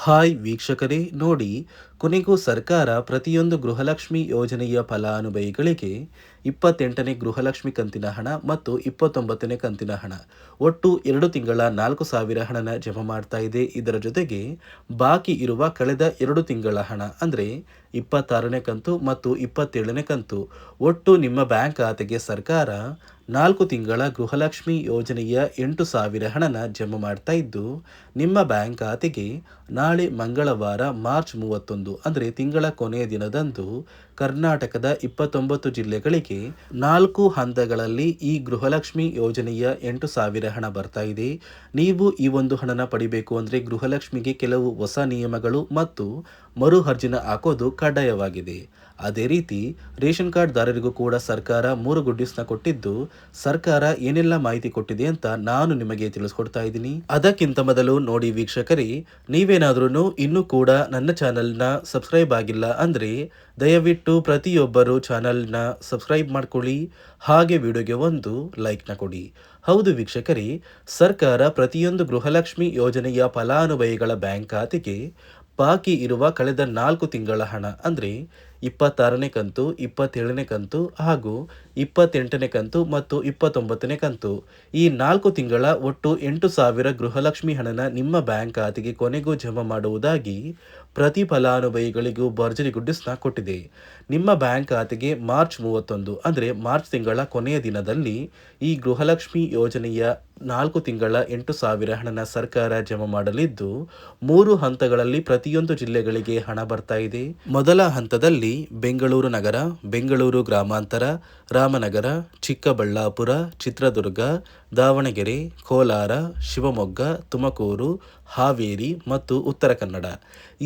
Hi ವೀಕ್ಷಕರೇ ನೋಡಿ, ಕೊನೆಗೂ ಸರ್ಕಾರ ಪ್ರತಿಯೊಂದು ಗೃಹಲಕ್ಷ್ಮಿ ಯೋಜನೆಯ ಫಲಾನುಭವಿಗಳಿಗೆ 28ನೇ ಗೃಹಲಕ್ಷ್ಮಿ ಕಂತಿನ ಹಣ ಮತ್ತು 29ನೇ ಕಂತಿನ ಹಣ ಒಟ್ಟು 2 ತಿಂಗಳ 4,000 ಹಣನ ಜಮಾ ಮಾಡ್ತಾ ಇದೆ. ಇದರ ಜೊತೆಗೆ ಬಾಕಿ ಇರುವ ಕಳೆದ 2 ತಿಂಗಳ ಹಣ ಅಂದರೆ 26ನೇ ಕಂತು ಮತ್ತು 27ನೇ ಕಂತು ಒಟ್ಟು ನಿಮ್ಮ ಬ್ಯಾಂಕ್ ಖಾತೆಗೆ ಸರ್ಕಾರ 4 ತಿಂಗಳ ಗೃಹಲಕ್ಷ್ಮಿ ಯೋಜನೆಯ 8,000 ಹಣನ ಜಮಾ ಮಾಡ್ತಾ ಇದ್ದು, ನಿಮ್ಮ ಬ್ಯಾಂಕ್ ಖಾತೆಗೆ ನಾಳೆ ಮಂಗಳವಾರ ಮಾರ್ಚ್ 31 ಅಂದರೆ ತಿಂಗಳ ಕೊನೆಯ ದಿನದಂದು ಕರ್ನಾಟಕದ 29 ಜಿಲ್ಲೆಗಳಿಗೆ 4 ಹಂತಗಳಲ್ಲಿ ಈ ಗೃಹಲಕ್ಷ್ಮಿ ಯೋಜನೆಯ 8,000 ಹಣ ಬರ್ತಾ ಇದೆ. ನೀವು ಈ ಒಂದು ಹಣನ ಪಡಿಬೇಕು ಅಂದರೆ ಗೃಹಲಕ್ಷ್ಮಿಗೆ ಕೆಲವು ಹೊಸ ನಿಯಮಗಳು ಮತ್ತು ಮರು ಅರ್ಜಿನ ಹಾಕೋದು ಕಡ್ಡಾಯವಾಗಿದೆ. ಅದೇ ರೀತಿ ರೇಷನ್ ಕಾರ್ಡ್ ದಾರರಿಗೂ ಕೂಡ ಸರ್ಕಾರ 3 ಗುಡ್ಡಿಸ್ನ ಕೊಟ್ಟಿದ್ದು, ಸರ್ಕಾರ ಏನೆಲ್ಲ ಮಾಹಿತಿ ಕೊಟ್ಟಿದೆ ಅಂತ ನಾನು ನಿಮಗೆ ತಿಳಿಸ್ಕೊಡ್ತಾ ಇದ್ದೀನಿ. ಅದಕ್ಕಿಂತ ಮೊದಲು ನೋಡಿ ವೀಕ್ಷಕರೇ, ನೀವೇನಾದ್ರೂ ಇನ್ನೂ ಕೂಡ ನನ್ನ ಚಾನಲ್ನ ಸಬ್ಸ್ಕ್ರೈಬ್ ಆಗಿಲ್ಲ ಅಂದರೆ ದಯವಿಟ್ಟು ಪ್ರತಿಯೊಬ್ಬರು ಚಾನಲ್ನ ಸಬ್ಸ್ಕ್ರೈಬ್ ಮಾಡ್ಕೊಳ್ಳಿ, ಹಾಗೆ ವಿಡಿಯೋಗೆ ಒಂದು ಲೈಕ್ನ ಕೊಡಿ. ಹೌದು ವೀಕ್ಷಕರೇ, ಸರ್ಕಾರ ಪ್ರತಿಯೊಂದು ಗೃಹಲಕ್ಷ್ಮಿ ಯೋಜನೆಯ ಫಲಾನುಭವಿಗಳ ಬ್ಯಾಂಕ್ ಖಾತೆಗೆ ಬಾಕಿ ಇರುವ ಕಳೆದ 4 ತಿಂಗಳ ಹಣ ಅಂದರೆ 26ನೇ ಕಂತು, 27ನೇ ಕಂತು ಹಾಗೂ 28ನೇ ಕಂತು ಮತ್ತು 29ನೇ ಕಂತು ಈ 4 ತಿಂಗಳ ಒಟ್ಟು 8,000 ಗೃಹಲಕ್ಷ್ಮಿ ಹಣನ ನಿಮ್ಮ ಬ್ಯಾಂಕ್ ಖಾತೆಗೆ ಕೊನೆಗೂ ಜಮಾ ಮಾಡುವುದಾಗಿ ಪ್ರತಿ ಫಲಾನುಭವಿಗಳಿಗೂ ಭರ್ಜರಿ ಗುಡ್ಡಿಸ್ನ ಕೊಟ್ಟಿದೆ. ನಿಮ್ಮ ಬ್ಯಾಂಕ್ ಖಾತೆಗೆ ಮಾರ್ಚ್ 31 ಅಂದರೆ ಮಾರ್ಚ್ ತಿಂಗಳ ಕೊನೆಯ ದಿನದಲ್ಲಿ ಈ ಗೃಹಲಕ್ಷ್ಮಿ ಯೋಜನೆಯ 4 ತಿಂಗಳ 8,000 ಹಣನ ಸರ್ಕಾರ ಜಮಾ ಮಾಡಲಿದ್ದು, 3 ಹಂತಗಳಲ್ಲಿ ಪ್ರತಿಯೊಂದು ಜಿಲ್ಲೆಗಳಿಗೆ ಹಣ ಬರ್ತಾ ಇದೆ. ಮೊದಲ ಹಂತದಲ್ಲಿ ಬೆಂಗಳೂರು ನಗರ, ಬೆಂಗಳೂರು ಗ್ರಾಮಾಂತರ, ರಾಮನಗರ, ಚಿಕ್ಕಬಳ್ಳಾಪುರ, ಚಿತ್ರದುರ್ಗ, ದಾವಣಗೆರೆ, ಕೋಲಾರ, ಶಿವಮೊಗ್ಗ, ತುಮಕೂರು, ಹಾವೇರಿ ಮತ್ತು ಉತ್ತರ ಕನ್ನಡ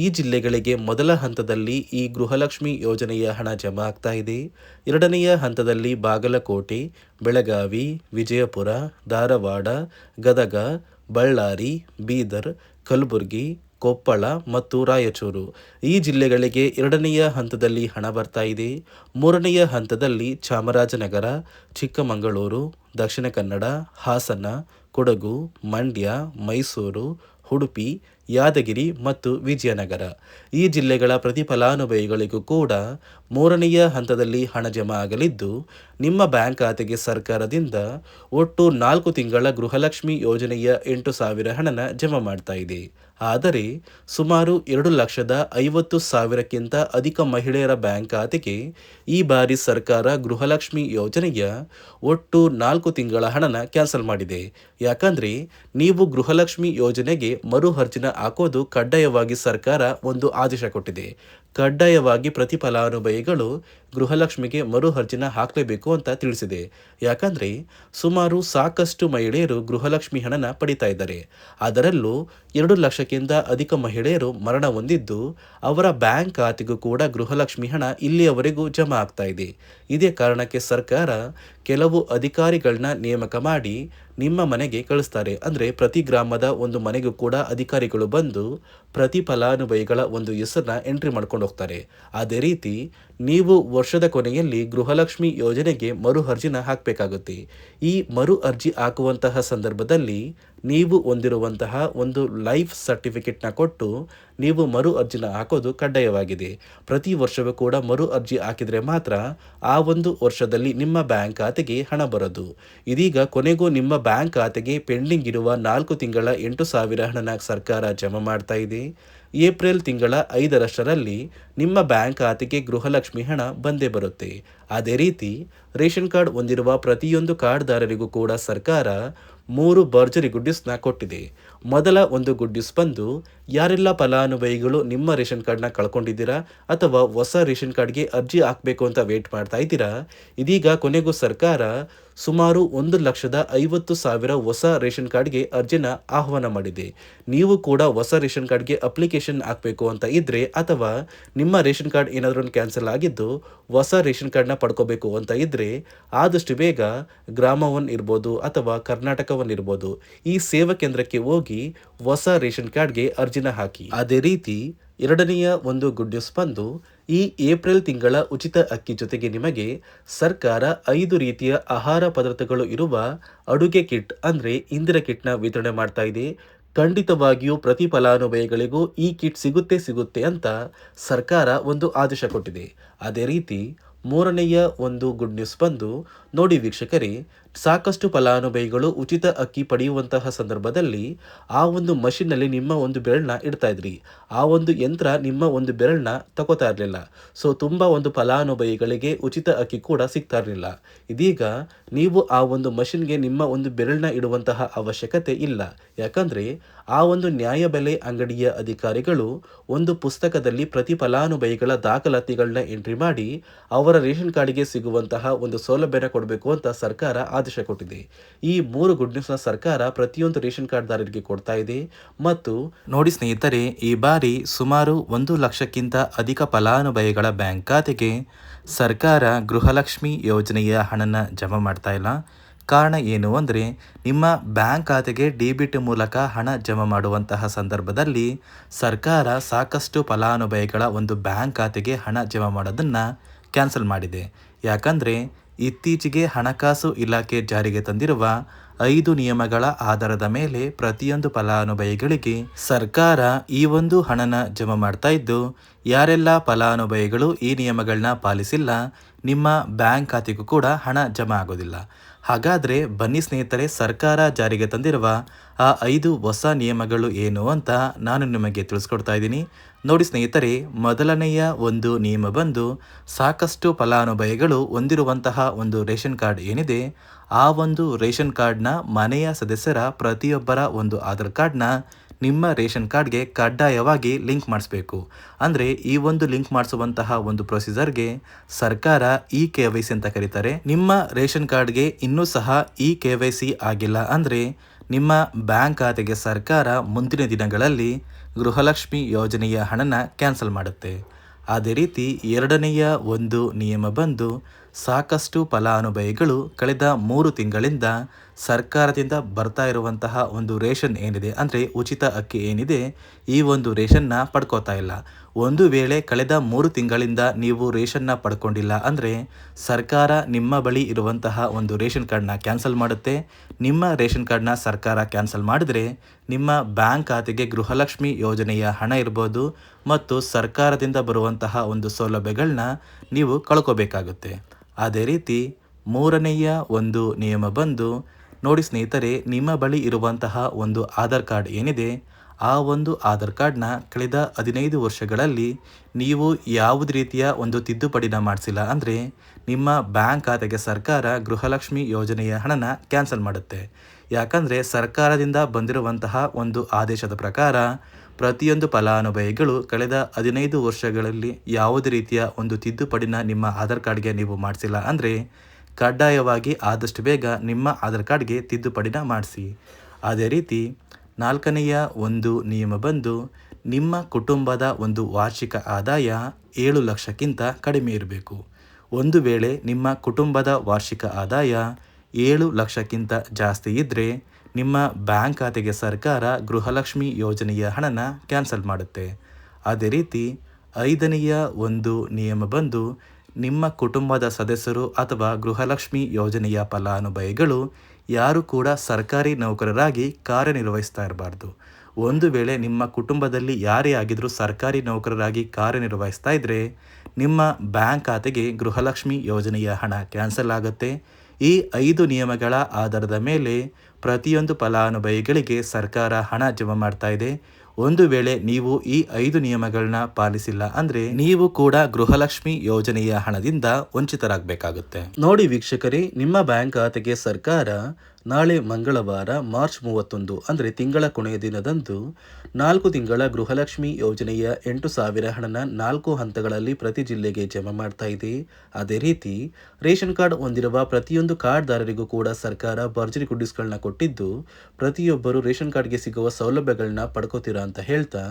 ಈ ಜಿಲ್ಲೆಗಳಿಗೆ ಮೊದಲ ಹಂತದಲ್ಲಿ ಈ ಗೃಹಲಕ್ಷ್ಮಿ ಯೋಜನೆಯ ಹಣ ಜಮಾ ಆಗ್ತಾ ಇದೆ. ಎರಡನೆಯ ಹಂತದಲ್ಲಿ ಬಾಗಲಕೋಟೆ, ಬೆಳಗಾವಿ, ವಿಜಯಪುರ, ಧಾರವಾಡ, ಗದಗ, ಬಳ್ಳಾರಿ, ಬೀದರ್, ಕಲಬುರಗಿ, ಕೊಪ್ಪಳ ಮತ್ತು ರಾಯಚೂರು ಈ ಜಿಲ್ಲೆಗಳಿಗೆ ಎರಡನೆಯ ಹಂತದಲ್ಲಿ ಹಣ ಬರ್ತಾ ಇದೆ. ಮೂರನೆಯ ಹಂತದಲ್ಲಿ ಚಾಮರಾಜನಗರ, ಚಿಕ್ಕಮಗಳೂರು, ದಕ್ಷಿಣ ಕನ್ನಡ, ಹಾಸನ, ಕೊಡಗು, ಮಂಡ್ಯ, ಮೈಸೂರು, ಉಡುಪಿ, ಯಾದಗಿರಿ ಮತ್ತು ವಿಜಯನಗರ ಈ ಜಿಲ್ಲೆಗಳ ಪ್ರತಿ ಫಲಾನುಭವಿಗಳಿಗೂ ಕೂಡ ಮೂರನೆಯ ಹಂತದಲ್ಲಿ ಹಣ ಜಮಾ ಆಗಲಿದ್ದು, ನಿಮ್ಮ ಬ್ಯಾಂಕ್ ಖಾತೆಗೆ ಸರ್ಕಾರದಿಂದ ಒಟ್ಟು 4 ತಿಂಗಳ ಗೃಹಲಕ್ಷ್ಮಿ ಯೋಜನೆಯ 8,000 ಹಣನ ಜಮಾ ಮಾಡ್ತಾ ಇದೆ. ಆದರೆ ಸುಮಾರು 2,50,000ಕ್ಕಿಂತ ಅಧಿಕ ಮಹಿಳೆಯರ ಬ್ಯಾಂಕ್ ಖಾತೆಗೆ ಈ ಬಾರಿ ಸರ್ಕಾರ ಗೃಹಲಕ್ಷ್ಮಿ ಯೋಜನೆಯ ಒಟ್ಟು 4 ತಿಂಗಳ ಹಣನ ಕ್ಯಾನ್ಸಲ್ ಮಾಡಿದೆ. ಯಾಕಂದ್ರೆ ನೀವು ಗೃಹಲಕ್ಷ್ಮಿ ಯೋಜನೆಗೆ ಮರು ಅರ್ಜಿನ ಹಾಕೋದು ಕಡ್ಡಾಯವಾಗಿ ಸರ್ಕಾರ ಒಂದು ಆದೇಶ ಕೊಟ್ಟಿದೆ. ಕಡ್ಡಾಯವಾಗಿ ಪ್ರತಿ ಫಲಾನುಭವಿಗಳು ಗೃಹಲಕ್ಷ್ಮಿಗೆ ಮರು ಅರ್ಜಿನ ಹಾಕಲೇಬೇಕು ಅಂತ ತಿಳಿಸಿದೆ. ಯಾಕಂದ್ರೆ ಸುಮಾರು ಸಾಕಷ್ಟು ಮಹಿಳೆಯರು ಗೃಹಲಕ್ಷ್ಮಿ ಹಣನ ಪಡಿತಾ ಇದ್ದಾರೆ. ಅದರಲ್ಲೂ 2 ಲಕ್ಷಕ್ಕಿಂತ ಅಧಿಕ ಮಹಿಳೆಯರು ಮರಣ ಹೊಂದಿದ್ದು, ಅವರ ಬ್ಯಾಂಕ್ ಖಾತೆಗೂ ಕೂಡ ಗೃಹಲಕ್ಷ್ಮಿ ಹಣ ಇಲ್ಲಿಯವರೆಗೂ ಜಮಾ ಆಗ್ತಾ ಇದೆ. ಇದೇ ಕಾರಣಕ್ಕೆ ಸರ್ಕಾರ ಕೆಲವು ಅಧಿಕಾರಿಗಳನ್ನ ನೇಮಕ ಮಾಡಿ ನಿಮ್ಮ ಮನೆಗೆ ಕಳಿಸ್ತಾರೆ. ಅಂದರೆ ಪ್ರತಿ ಗ್ರಾಮದ ಒಂದು ಮನೆಗೂ ಕೂಡ ಅಧಿಕಾರಿಗಳು ಬಂದು ಪ್ರತಿ ಫಲಾನುಭವಿಗಳ ಒಂದು ಹೆಸರನ್ನ ಎಂಟ್ರಿ ಮಾಡ್ಕೊಂಡು ಹೋಗ್ತಾರೆ. ಅದೇ ರೀತಿ ನೀವು ವರ್ಷದ ಕೊನೆಯಲ್ಲಿ ಗೃಹಲಕ್ಷ್ಮಿ ಯೋಜನೆಗೆ ಮರು ಅರ್ಜಿನ ಹಾಕಬೇಕಾಗುತ್ತೆ. ಈ ಮರು ಅರ್ಜಿ ಹಾಕುವಂತಹ ಸಂದರ್ಭದಲ್ಲಿ ನೀವು ಹೊಂದಿರುವಂತಹ ಒಂದು ಲೈಫ್ ಸರ್ಟಿಫಿಕೇಟ್ನ ಕೊಟ್ಟು ನೀವು ಮರು ಅರ್ಜಿನ ಹಾಕೋದು ಕಡ್ಡಾಯವಾಗಿದೆ. ಪ್ರತಿ ವರ್ಷವೂ ಕೂಡ ಮರು ಅರ್ಜಿ ಹಾಕಿದರೆ ಮಾತ್ರ ಆ ಒಂದು ವರ್ಷದಲ್ಲಿ ನಿಮ್ಮ ಬ್ಯಾಂಕ್ ಖಾತೆಗೆ ಹಣ ಬರೋದು. ಇದೀಗ ಕೊನೆಗೂ ನಿಮ್ಮ ಬ್ಯಾಂಕ್ ಖಾತೆಗೆ ಪೆಂಡಿಂಗ್ ಇರುವ 4 ತಿಂಗಳ 8,000 ಹಣನ ಸರ್ಕಾರ ಜಮಾ ಮಾಡ್ತಾ ಇದೆ. ಏಪ್ರಿಲ್ ತಿಂಗಳ 5ರಷ್ಟರಲ್ಲಿ ನಿಮ್ಮ ಬ್ಯಾಂಕ್ ಖಾತೆಗೆ ಗೃಹಲಕ್ಷ್ಮಿ ಹಣ ಬಂದೇ ಬರುತ್ತೆ. ಅದೇ ರೀತಿ ರೇಷನ್ ಕಾರ್ಡ್ ಹೊಂದಿರುವ ಪ್ರತಿಯೊಂದು ಕಾರ್ಡ್ದಾರರಿಗೂ ಕೂಡ ಸರ್ಕಾರ 3 ಭರ್ಜರಿ ಗುಡ್ಡಿಸ್ನ ಕೊಟ್ಟಿದೆ. ಮೊದಲ ಒಂದು ಗುಡ್ಡಿಸ್ ಬಂದು, ಯಾರೆಲ್ಲ ಫಲಾನುಭವಿಗಳು ನಿಮ್ಮ ರೇಷನ್ ಕಾರ್ಡ್ನ ಕಳ್ಕೊಂಡಿದ್ದೀರಾ ಅಥವಾ ಹೊಸ ರೇಷನ್ ಕಾರ್ಡ್ಗೆ ಅರ್ಜಿ ಹಾಕಬೇಕು ಅಂತ ವೇಟ್ ಮಾಡ್ತಾ ಇದ್ದೀರಾ, ಇದೀಗ ಕೊನೆಗೂ ಸರ್ಕಾರ ಸುಮಾರು 1,50,000 ಹೊಸ ರೇಷನ್ ಕಾರ್ಡ್ಗೆ ಅರ್ಜಿನ ಆಹ್ವಾನ ಮಾಡಿದೆ. ನೀವು ಕೂಡ ಹೊಸ ರೇಷನ್ ಕಾರ್ಡ್ಗೆ ಅಪ್ಲಿಕೇಶನ್ ಹಾಕಬೇಕು ಅಂತ ಇದ್ರೆ ಅಥವಾ ನಿಮ್ಮ ರೇಷನ್ ಕಾರ್ಡ್ ಏನಾದರೂ ಕ್ಯಾನ್ಸಲ್ ಆಗಿದ್ದು ಹೊಸ ರೇಷನ್ ಕಾರ್ಡ್ನ ಪಡ್ಕೋಬೇಕು ಅಂತ ಇದ್ರೆ ಆದಷ್ಟು ಬೇಗ ಗ್ರಾಮ ಒನ್ ಇರ್ಬೋದು ಅಥವಾ ಕರ್ನಾಟಕ ಒನ್ ಇರ್ಬೋದು ಈ ಸೇವಾ ಕೇಂದ್ರಕ್ಕೆ ಹೋಗಿ ಹೊಸ ರೇಷನ್ ಕಾರ್ಡ್ಗೆ ಅರ್ಜಿನ ಹಾಕಿ. ಅದೇ ರೀತಿ ಎರಡನೆಯ ಒಂದು ಗುಡ್ ನ್ಯೂಸ್ ಬಂದು, ಈ ಏಪ್ರಿಲ್ ತಿಂಗಳ ಉಚಿತ ಅಕ್ಕಿ ಜೊತೆಗೆ ನಿಮಗೆ ಸರ್ಕಾರ 5 ರೀತಿಯ ಆಹಾರ ಪದಾರ್ಥಗಳು ಇರುವ ಅಡುಗೆ ಕಿಟ್ ಅಂದರೆ ಇಂದಿರಾ ಕಿಟ್ನ ವಿತರಣೆ ಮಾಡ್ತಾ ಇದೆ. ಖಂಡಿತವಾಗಿಯೂ ಪ್ರತಿ ಫಲಾನುಭವಿಗಳಿಗೂ ಈ ಕಿಟ್ ಸಿಗುತ್ತೆ ಅಂತ ಸರ್ಕಾರ ಒಂದು ಆದೇಶ ಕೊಟ್ಟಿದೆ. ಅದೇ ರೀತಿ ಮೂರನೆಯ ಒಂದು ಗುಡ್ ನ್ಯೂಸ್ ಬಂದು, ನೋಡಿ ವೀಕ್ಷಕರೇ, ಸಾಕಷ್ಟು ಫಲಾನುಭವಿಗಳು ಉಚಿತ ಅಕ್ಕಿ ಪಡೆಯುವಂತಹ ಸಂದರ್ಭದಲ್ಲಿ ಆ ಒಂದು ಮಷಿನ್ನಲ್ಲಿ ನಿಮ್ಮ ಒಂದು ಬೆರಳನ್ನ ಇಡ್ತಾ ಇದ್ರಿ. ಆ ಒಂದು ಯಂತ್ರ ನಿಮ್ಮ ಒಂದು ಬೆರಳನ್ನ ತಗೋತಾ ಇರಲಿಲ್ಲ. ಸೊ ತುಂಬ ಒಂದು ಫಲಾನುಭವಿಗಳಿಗೆ ಉಚಿತ ಅಕ್ಕಿ ಕೂಡ ಸಿಗ್ತಾ ಇರಲಿಲ್ಲ. ಇದೀಗ ನೀವು ಆ ಒಂದು ಮಷಿನ್ಗೆ ನಿಮ್ಮ ಒಂದು ಬೆರಳನ್ನ ಇಡುವಂತಹ ಅವಶ್ಯಕತೆ ಇಲ್ಲ. ಯಾಕಂದರೆ ಆ ಒಂದು ನ್ಯಾಯಬೆಲೆ ಅಂಗಡಿಯ ಅಧಿಕಾರಿಗಳು ಒಂದು ಪುಸ್ತಕದಲ್ಲಿ ಪ್ರತಿ ಫಲಾನುಭವಿಗಳ ದಾಖಲಾತಿಗಳನ್ನ ಎಂಟ್ರಿ ಮಾಡಿ ಅವರ ರೇಷನ್ ಕಾರ್ಡ್ಗೆ ಸಿಗುವಂತಹ ಒಂದು ಸೌಲಭ್ಯನ ಕೊಡಬೇಕು ಅಂತ ಸರ್ಕಾರ ಆದೇಶ ಕೊಟ್ಟಿದೆ. ಈ 3 ಗುಡ್ ನ್ಯೂಸ್ನ ಸರ್ಕಾರ ಪ್ರತಿಯೊಂದು ರೇಷನ್ ಕಾರ್ಡ್ದಾರರಿಗೆ ಕೊಡ್ತಾ ಇದೆ. ಮತ್ತು ನೋಡಿ ಸ್ನೇಹಿತರೆ, ಈ ಬಾರಿ ಸುಮಾರು 1 ಲಕ್ಷಕ್ಕಿಂತ ಅಧಿಕ ಫಲಾನುಭವಿಗಳ ಬ್ಯಾಂಕ್ ಖಾತೆಗೆ ಸರ್ಕಾರ ಗೃಹಲಕ್ಷ್ಮಿ ಯೋಜನೆಯ ಹಣನ ಜಮಾ ಮಾಡ್ತಾ ಇಲ್ಲ. ಕಾರಣ ಏನು ಅಂದರೆ, ನಿಮ್ಮ ಬ್ಯಾಂಕ್ ಖಾತೆಗೆ ಡೆಬಿಟ್ ಮೂಲಕ ಹಣ ಜಮಾ ಮಾಡುವಂತಹ ಸಂದರ್ಭದಲ್ಲಿ ಸರ್ಕಾರ ಸಾಕಷ್ಟು ಫಲಾನುಭವಿಗಳ ಒಂದು ಬ್ಯಾಂಕ್ ಖಾತೆಗೆ ಹಣ ಜಮಾ ಮಾಡೋದನ್ನು ಕ್ಯಾನ್ಸಲ್ ಮಾಡಿದೆ. ಯಾಕಂದರೆ ಇತ್ತೀಚೆಗೆ ಹಣಕಾಸು ಇಲಾಖೆ ಜಾರಿಗೆ ತಂದಿರುವ 5 ನಿಯಮಗಳ ಆಧಾರದ ಮೇಲೆ ಪ್ರತಿಯೊಂದು ಫಲಾನುಭವಿಗಳಿಗೆ ಸರ್ಕಾರ ಈ ಒಂದು ಹಣನ ಜಮಾ ಮಾಡ್ತಾ ಇದ್ದು, ಯಾರೆಲ್ಲ ಫಲಾನುಭವಿಗಳು ಈ ನಿಯಮಗಳನ್ನ ಪಾಲಿಸಿಲ್ಲ, ನಿಮ್ಮ ಬ್ಯಾಂಕ್ ಖಾತೆಗೂ ಕೂಡ ಹಣ ಜಮಾ ಆಗೋದಿಲ್ಲ. ಹಾಗಾದರೆ ಬನ್ನಿ ಸ್ನೇಹಿತರೆ, ಸರ್ಕಾರ ಜಾರಿಗೆ ತಂದಿರುವ ಆ 5 ಹೊಸ ನಿಯಮಗಳು ಏನು ಅಂತ ನಾನು ನಿಮಗೆ ತಿಳಿಸ್ಕೊಡ್ತಾ ಇದ್ದೀನಿ. ನೋಡಿ ಸ್ನೇಹಿತರೆ, ಮೊದಲನೆಯ ಒಂದು ನಿಯಮ ಬಂದು, ಸಾಕಷ್ಟು ಫಲಾನುಭವಿಗಳು ಹೊಂದಿರುವಂತಹ ಒಂದು ರೇಷನ್ ಕಾರ್ಡ್ ಏನಿದೆ, ಆ ಒಂದು ರೇಷನ್ ಕಾರ್ಡ್ನ ಮನೆಯ ಸದಸ್ಯರ ಪ್ರತಿಯೊಬ್ಬರ ಒಂದು ಆಧಾರ್ ಕಾರ್ಡ್ನ ನಿಮ್ಮ ರೇಷನ್ ಕಾರ್ಡ್ಗೆ ಕಡ್ಡಾಯವಾಗಿ ಲಿಂಕ್ ಮಾಡಿಸ್ಬೇಕು. ಅಂದರೆ ಈ ಒಂದು ಲಿಂಕ್ ಮಾಡಿಸುವಂತಹ ಒಂದು ಪ್ರೊಸೀಜರ್ಗೆ ಸರ್ಕಾರ KYC ಅಂತ ಕರೀತಾರೆ. ನಿಮ್ಮ ರೇಷನ್ ಕಾರ್ಡ್ಗೆ ಇನ್ನೂ ಸಹ KYC ಆಗಿಲ್ಲ ಅಂದರೆ ನಿಮ್ಮ ಬ್ಯಾಂಕ್ ಖಾತೆಗೆ ಸರ್ಕಾರ ಮುಂದಿನ ದಿನಗಳಲ್ಲಿ ಗೃಹಲಕ್ಷ್ಮಿ ಯೋಜನೆಯ ಹಣನ ಕ್ಯಾನ್ಸಲ್ ಮಾಡುತ್ತೆ. ಅದೇ ರೀತಿ ಎರಡನೆಯ ಒಂದು ನಿಯಮ ಬಂದು, ಸಾಕಷ್ಟು ಫಲಾನುಭವಿಗಳು ಕಳೆದ 3 ತಿಂಗಳಿಂದ ಸರ್ಕಾರದಿಂದ ಬರ್ತಾ ಇರುವಂತಹ ಒಂದು ರೇಷನ್ ಏನಿದೆ, ಅಂದರೆ ಉಚಿತ ಅಕ್ಕಿ ಏನಿದೆ, ಈ ಒಂದು ರೇಷನ್ನ ಪಡ್ಕೋತಾ ಇಲ್ಲ. ಒಂದು ವೇಳೆ ಕಳೆದ 3 ತಿಂಗಳಿಂದ ನೀವು ರೇಷನ್ನ ಪಡ್ಕೊಂಡಿಲ್ಲ ಅಂದರೆ ಸರ್ಕಾರ ನಿಮ್ಮ ಬಳಿ ಇರುವಂತಹ ಒಂದು ರೇಷನ್ ಕಾರ್ಡ್ನ ಕ್ಯಾನ್ಸಲ್ ಮಾಡುತ್ತೆ. ನಿಮ್ಮ ರೇಷನ್ ಕಾರ್ಡ್ನ ಸರ್ಕಾರ ಕ್ಯಾನ್ಸಲ್ ಮಾಡಿದರೆ ನಿಮ್ಮ ಬ್ಯಾಂಕ್ ಖಾತೆಗೆ ಗೃಹಲಕ್ಷ್ಮಿ ಯೋಜನೆಯ ಹಣ ಇರ್ಬೋದು ಮತ್ತು ಸರ್ಕಾರದಿಂದ ಬರುವಂತಹ ಒಂದು ಸೌಲಭ್ಯಗಳನ್ನ ನೀವು ಕಳ್ಕೋಬೇಕಾಗುತ್ತೆ. ಅದೇ ರೀತಿ ಮೂರನೆಯ ಒಂದು ನಿಯಮ ಬಂದು, ನೋಡಿ ಸ್ನೇಹಿತರೆ, ನಿಮ್ಮ ಬಳಿ ಇರುವಂತಹ ಒಂದು ಆಧಾರ್ ಕಾರ್ಡ್ ಏನಿದೆ, ಆ ಒಂದು ಆಧಾರ್ ಕಾರ್ಡ್ನ ಕಳೆದ 15 ವರ್ಷಗಳಲ್ಲಿ ನೀವು ಯಾವುದೇ ರೀತಿಯ ಒಂದು ತಿದ್ದುಪಡಿನ ಮಾಡಿಸಿಲ್ಲ ಅಂದರೆ ನಿಮ್ಮ ಬ್ಯಾಂಕ್ ಖಾತೆಗೆ ಸರ್ಕಾರ ಗೃಹಲಕ್ಷ್ಮಿ ಯೋಜನೆಯ ಹಣನ ಕ್ಯಾನ್ಸಲ್ ಮಾಡುತ್ತೆ. ಯಾಕಂದರೆ ಸರ್ಕಾರದಿಂದ ಬಂದಿರುವಂತಹ ಒಂದು ಆದೇಶದ ಪ್ರಕಾರ ಪ್ರತಿಯೊಂದು ಫಲಾನುಭವಿಗಳು ಕಳೆದ 15 ವರ್ಷಗಳಲ್ಲಿ ಯಾವುದೇ ರೀತಿಯ ಒಂದು ತಿದ್ದುಪಡಿನ ನಿಮ್ಮ ಆಧಾರ್ ಕಾರ್ಡ್ಗೆ ನೀವು ಮಾಡಿಸಿಲ್ಲ ಅಂದರೆ ಕಡ್ಡಾಯವಾಗಿ ಆದಷ್ಟು ಬೇಗ ನಿಮ್ಮ ಆಧಾರ್ ಕಾರ್ಡ್ಗೆ ತಿದ್ದುಪಡಿನ ಮಾಡಿಸಿ. ಅದೇ ರೀತಿ ನಾಲ್ಕನೆಯ ಒಂದು ನಿಯಮ ಬಂದು, ನಿಮ್ಮ ಕುಟುಂಬದ ಒಂದು ವಾರ್ಷಿಕ ಆದಾಯ 7 ಲಕ್ಷಕ್ಕಿಂತ ಕಡಿಮೆ ಇರಬೇಕು. ಒಂದು ವೇಳೆ ನಿಮ್ಮ ಕುಟುಂಬದ ವಾರ್ಷಿಕ ಆದಾಯ 7 ಲಕ್ಷಕ್ಕಿಂತ ಜಾಸ್ತಿ ಇದ್ದರೆ ನಿಮ್ಮ ಬ್ಯಾಂಕ್ ಖಾತೆಗೆ ಸರ್ಕಾರ ಗೃಹಲಕ್ಷ್ಮಿ ಯೋಜನೆಯ ಹಣನ ಕ್ಯಾನ್ಸಲ್ ಮಾಡುತ್ತೆ. ಅದೇ ರೀತಿ ಐದನೆಯ ಒಂದು ನಿಯಮ ಬಂದು, ನಿಮ್ಮ ಕುಟುಂಬದ ಸದಸ್ಯರು ಅಥವಾ ಗೃಹಲಕ್ಷ್ಮಿ ಯೋಜನೆಯ ಫಲಾನುಭವಿಗಳು ಯಾರು ಕೂಡ ಸರ್ಕಾರಿ ನೌಕರರಾಗಿ ಕಾರ್ಯನಿರ್ವಹಿಸ್ತಾ ಇರಬಾರ್ದು. ಒಂದು ವೇಳೆ ನಿಮ್ಮ ಕುಟುಂಬದಲ್ಲಿ ಯಾರೇ ಆಗಿದ್ರೂ ಸರ್ಕಾರಿ ನೌಕರರಾಗಿ ಕಾರ್ಯನಿರ್ವಹಿಸ್ತಾ ಇದ್ದರೆ ನಿಮ್ಮ ಬ್ಯಾಂಕ್ ಖಾತೆಗೆ ಗೃಹಲಕ್ಷ್ಮಿ ಯೋಜನೆಯ ಹಣ ಕ್ಯಾನ್ಸಲ್ ಆಗುತ್ತೆ. ಈ 5 ನಿಯಮಗಳ ಆಧಾರದ ಮೇಲೆ ಪ್ರತಿಯೊಂದು ಫಲಾನುಭವಿಗಳಿಗೆ ಸರ್ಕಾರ ಹಣ ಜಮಾ ಮಾಡ್ತಾ ಇದೆ. ಒಂದು ವೇಳೆ ನೀವು ಈ 5 ನಿಯಮಗಳನ್ನ ಪಾಲಿಸಿಲ್ಲ ಅಂದರೆ ನೀವು ಕೂಡ ಗೃಹಲಕ್ಷ್ಮಿ ಯೋಜನೆಯ ಹಣದಿಂದ ವಂಚಿತರಾಗಬೇಕಾಗುತ್ತೆ. ನೋಡಿ ವೀಕ್ಷಕರೇ, ನಿಮ್ಮ ಬ್ಯಾಂಕ್ ಖಾತೆಗೆ ಸರ್ಕಾರ ನಾಳೆ ಮಂಗಳವಾರ ಮಾರ್ಚ್ 31 ಅಂದರೆ ತಿಂಗಳ ಕೊನೆಯ ದಿನದಂದು 4 ತಿಂಗಳ ಗೃಹಲಕ್ಷ್ಮಿ ಯೋಜನೆಯ 8,000 ಹಣನ 4 ಹಂತಗಳಲ್ಲಿ ಪ್ರತಿ ಜಿಲ್ಲೆಗೆ ಜಮಾ ಮಾಡ್ತಾ ಇದೆ. ಅದೇ ರೀತಿ ರೇಷನ್ ಕಾರ್ಡ್ ಹೊಂದಿರುವ ಪ್ರತಿಯೊಂದು ಕಾರ್ಡ್ದಾರರಿಗೂ ಕೂಡ ಸರ್ಕಾರ ಭರ್ಜರಿ ಗುಡ್ಡಿಸ್ಗಳನ್ನ ಕೊಟ್ಟಿದ್ದು ಪ್ರತಿಯೊಬ್ಬರು ರೇಷನ್ ಕಾರ್ಡ್ಗೆ ಸಿಗುವ ಸೌಲಭ್ಯಗಳನ್ನ ಪಡ್ಕೋತೀರಾ ಅಂತ ಹೇಳ್ತಾ,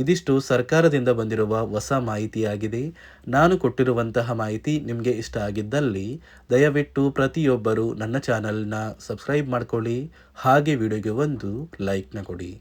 ಇದಿಷ್ಟು ಸರ್ಕಾರದಿಂದ ಬಂದಿರುವ ಹೊಸ ಮಾಹಿತಿಯಾಗಿದೆ. ನಾನು ಕೊಟ್ಟಿರುವಂತಹ ಮಾಹಿತಿ ನಿಮಗೆ ಇಷ್ಟ ಆಗಿದ್ದಲ್ಲಿ ದಯವಿಟ್ಟು ಪ್ರತಿಯೊಬ್ಬರು ನನ್ನ ಚಾನಲ್ನ ಸಬ್ಸ್ಕ್ರೈಬ್ ಮಾಡ್ಕೊಳ್ಳಿ, ಹಾಗೆ ವಿಡಿಯೋಗೆ ಒಂದು ಲೈಕ್ನ ಕೊಡಿ.